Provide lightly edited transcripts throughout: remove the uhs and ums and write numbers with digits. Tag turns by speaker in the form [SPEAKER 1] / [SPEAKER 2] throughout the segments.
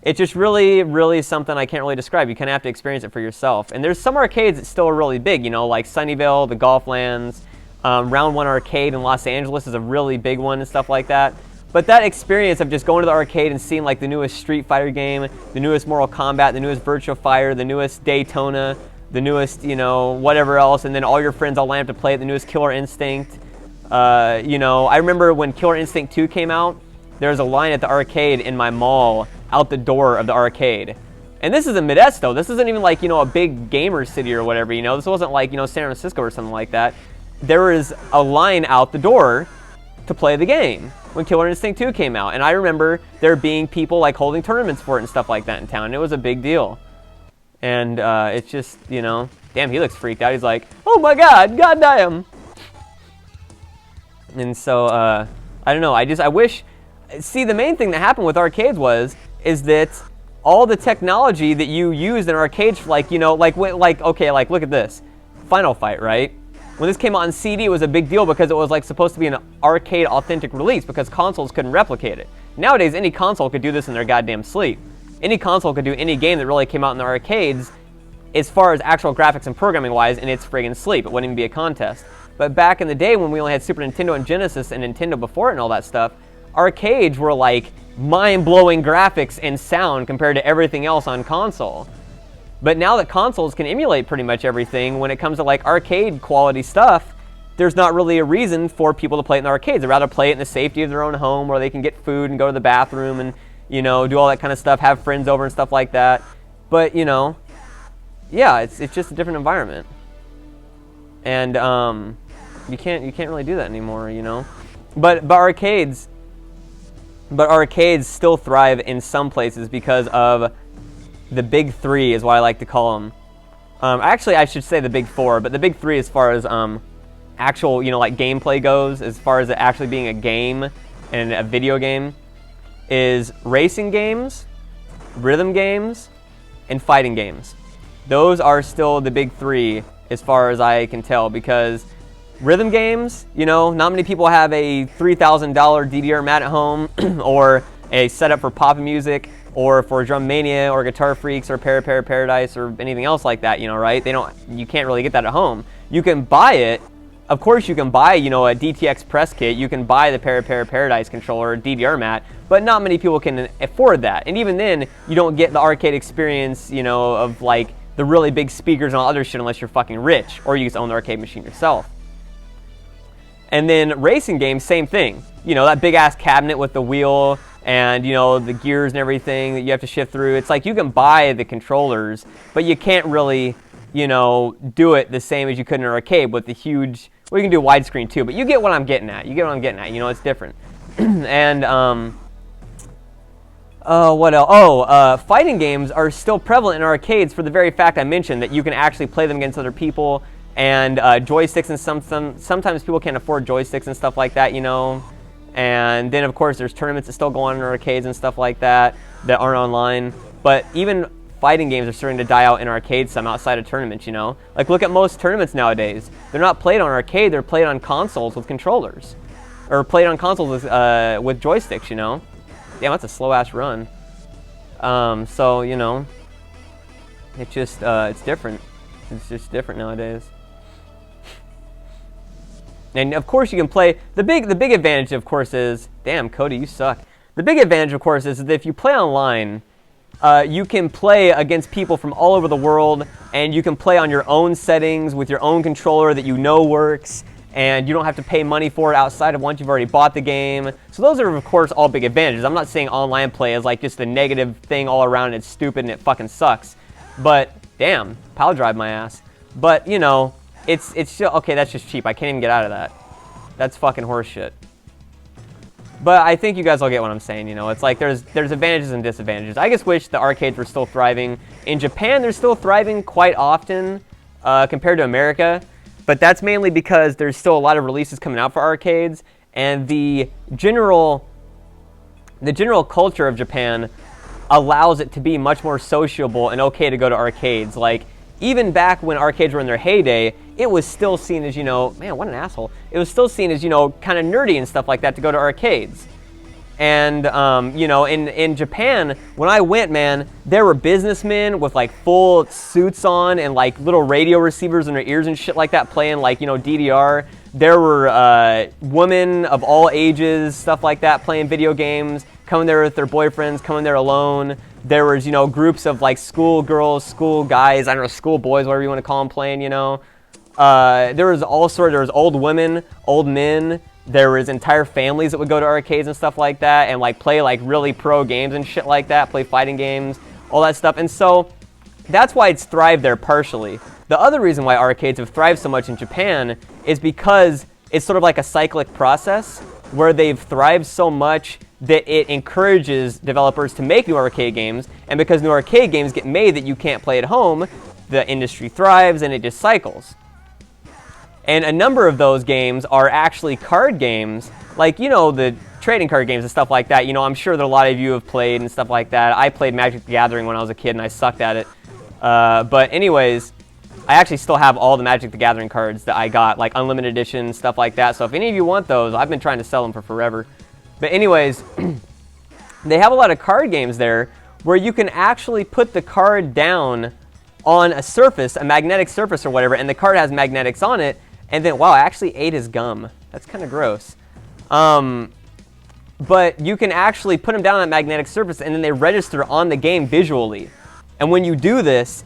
[SPEAKER 1] it's just really, really something I can't really describe. You kind of have to experience it for yourself. And there's some arcades that still are really big, you know, like Sunnyvale, the Golflands, Round 1 Arcade in Los Angeles is a really big one and stuff like that. But that experience of just going to the arcade and seeing like the newest Street Fighter game, the newest Mortal Kombat, the newest Virtua Fighter, the newest Daytona, the newest, you know, whatever else, and then all your friends all line up to play it, the newest Killer Instinct. You know, I remember when Killer Instinct 2 came out, there was a line at the arcade in my mall out the door of the arcade. And this is in Modesto. This isn't even like, you know, a big gamer city or whatever, you know. This wasn't like, you know, San Francisco or something like that. There was a line out the door to play the game when Killer Instinct 2 came out. And I remember there being people like holding tournaments for it and stuff like that in town. And it was a big deal. And it's just, you know, damn, he looks freaked out. He's like, oh my God, goddamn. And so, I don't know, I wish, see, the main thing that happened with arcades is that all the technology that you use in arcades, like, you know, okay, like, look at this. Final Fight, right? When this came out on CD, it was a big deal because it was, like, supposed to be an arcade authentic release because consoles couldn't replicate it. Nowadays, any console could do this in their goddamn sleep. Any console could do any game that really came out in the arcades as far as actual graphics and programming wise in its friggin' sleep. It wouldn't even be a contest. But back in the day when we only had Super Nintendo and Genesis and Nintendo before it and all that stuff, arcades were like mind-blowing graphics and sound compared to everything else on console. But now that consoles can emulate pretty much everything, when it comes to like arcade quality stuff, there's not really a reason for people to play it in the arcades. They'd rather play it in the safety of their own home where they can get food and go to the bathroom and, you know, do all that kind of stuff, have friends over and stuff like that. But, you know, yeah, it's just a different environment. And you can't really do that anymore, you know. But arcades still thrive in some places because of the big three is what I like to call them. Actually, I should say the big four, but the big three as far as actual, you know, like gameplay goes, as far as it actually being a game and a video game, is racing games, rhythm games, and fighting games. Those are still the big three as far as I can tell, because rhythm games, you know, not many people have a $3,000 DDR mat at home or a setup for pop music or for Drum Mania or Guitar Freaks or Paradise or anything else like that, you know, right? You can't really get that at home. You can buy it. Of course you can buy, you know, a DTX press kit. You can buy the Paradise controller, DDR mat, but not many people can afford that. And even then, you don't get the arcade experience, you know, of like the really big speakers and all other shit unless you're fucking rich or you just own the arcade machine yourself. And then racing games, same thing. You know, that big ass cabinet with the wheel and, you know, the gears and everything that you have to shift through. It's like you can buy the controllers, but you can't really, you know, do it the same as you could in an arcade with the huge, well, you can do widescreen too, but you get what I'm getting at. You get what I'm getting at. You know, it's different. And, what else? Fighting games are still prevalent in arcades for the very fact I mentioned, that you can actually play them against other people. And joysticks, and sometimes people can't afford joysticks and stuff like that, you know. And then of course there's tournaments that still go on in arcades and stuff like that aren't online. But even fighting games are starting to die out in arcades some outside of tournaments, you know. Like look at most tournaments nowadays. They're not played on arcade, they're played on consoles with controllers. Or played on consoles with joysticks, you know. Damn, that's a slow ass run. So, you know, it's just, it's different. It's just different nowadays. And of course you can play, the big advantage of course is, damn Cody, you suck. The big advantage of course is that if you play online, you can play against people from all over the world, and you can play on your own settings with your own controller that you know works, and you don't have to pay money for it outside of once you've already bought the game. So those are of course all big advantages. I'm not saying online play is like just a negative thing all around and it's stupid and it fucking sucks. But damn, pile drive my ass. But you know, it's still, okay, that's just cheap. I can't even get out of that. That's fucking horseshit. But I think you guys all get what I'm saying, you know. It's like there's advantages and disadvantages. I just wish the arcades were still thriving. In Japan, they're still thriving quite often compared to America. But that's mainly because there's still a lot of releases coming out for arcades. And the general culture of Japan allows it to be much more sociable and okay to go to arcades. Like, even back when arcades were in their heyday, it was still seen as, you know, man, what an asshole. It was still seen as, you know, kind of nerdy and stuff like that to go to arcades. And, you know, in Japan, when I went, man, there were businessmen with, like, full suits on and, like, little radio receivers in their ears and shit like that playing, like, you know, DDR. There were women of all ages, stuff like that, playing video games, coming there with their boyfriends, coming there alone. There was, you know, groups of, like, school girls, school guys, I don't know, school boys, whatever you want to call them, playing, you know. There was all sorts. There was old women, old men. There was entire families that would go to arcades and stuff like that and like play like really pro games and shit like that, play fighting games, all that stuff. And so that's why it's thrived there partially. The other reason why arcades have thrived so much in Japan is because it's sort of like a cyclic process where they've thrived so much that it encourages developers to make new arcade games. And because new arcade games get made that you can't play at home, the industry thrives and it just cycles. And a number of those games are actually card games, like, you know, the trading card games and stuff like that. You know, I'm sure that a lot of you have played and stuff like that. I played Magic the Gathering when I was a kid and I sucked at it. But anyways, I actually still have all the Magic the Gathering cards that I got, like unlimited edition, stuff like that. So if any of you want those, I've been trying to sell them for forever. But anyways, they have a lot of card games there where you can actually put the card down on a surface, a magnetic surface or whatever, and the card has magnetics on it. And then, wow, I actually ate his gum. That's kind of gross. But you can actually put them down on that magnetic surface, and then they register on the game visually. And when you do this,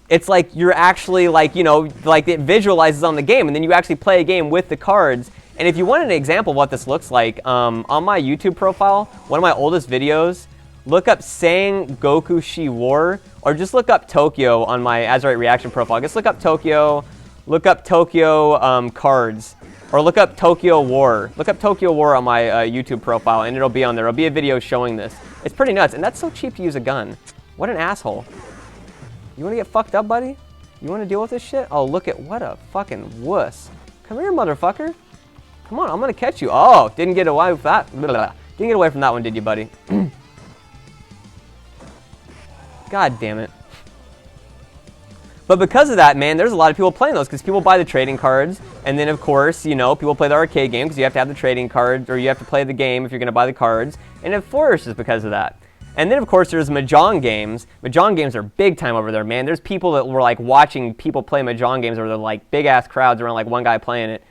[SPEAKER 1] it's like you're actually, like, you know, like it visualizes on the game, and then you actually play a game with the cards. And if you want an example of what this looks like, on my YouTube profile, one of my oldest videos, look up Sang Goku Shi War, or just look up Tokyo on my azuritereaction profile. Just look up Tokyo. Look up Tokyo cards, or look up Tokyo War. Look up Tokyo War on my YouTube profile, and it'll be on there. It'll be a video showing this. It's pretty nuts, and that's so cheap to use a gun. What an asshole. You want to get fucked up, buddy? You want to deal with this shit? Oh, look at what a fucking wuss. Come here, motherfucker. Come on, I'm going to catch you. Oh, didn't get away with that. Blah, blah, blah. Didn't get away from that one, did you, buddy? God damn it. But because of that, man, there's a lot of people playing those because people buy the trading cards. And then, of course, you know, people play the arcade game because you have to have the trading cards, or you have to play the game if you're going to buy the cards. And it flourishes because of that. And then, of course, there's Mahjong games. Mahjong games are big time over there, man. There's people that were, like, watching people play Mahjong games where they're, like, big-ass crowds around, like, one guy playing it.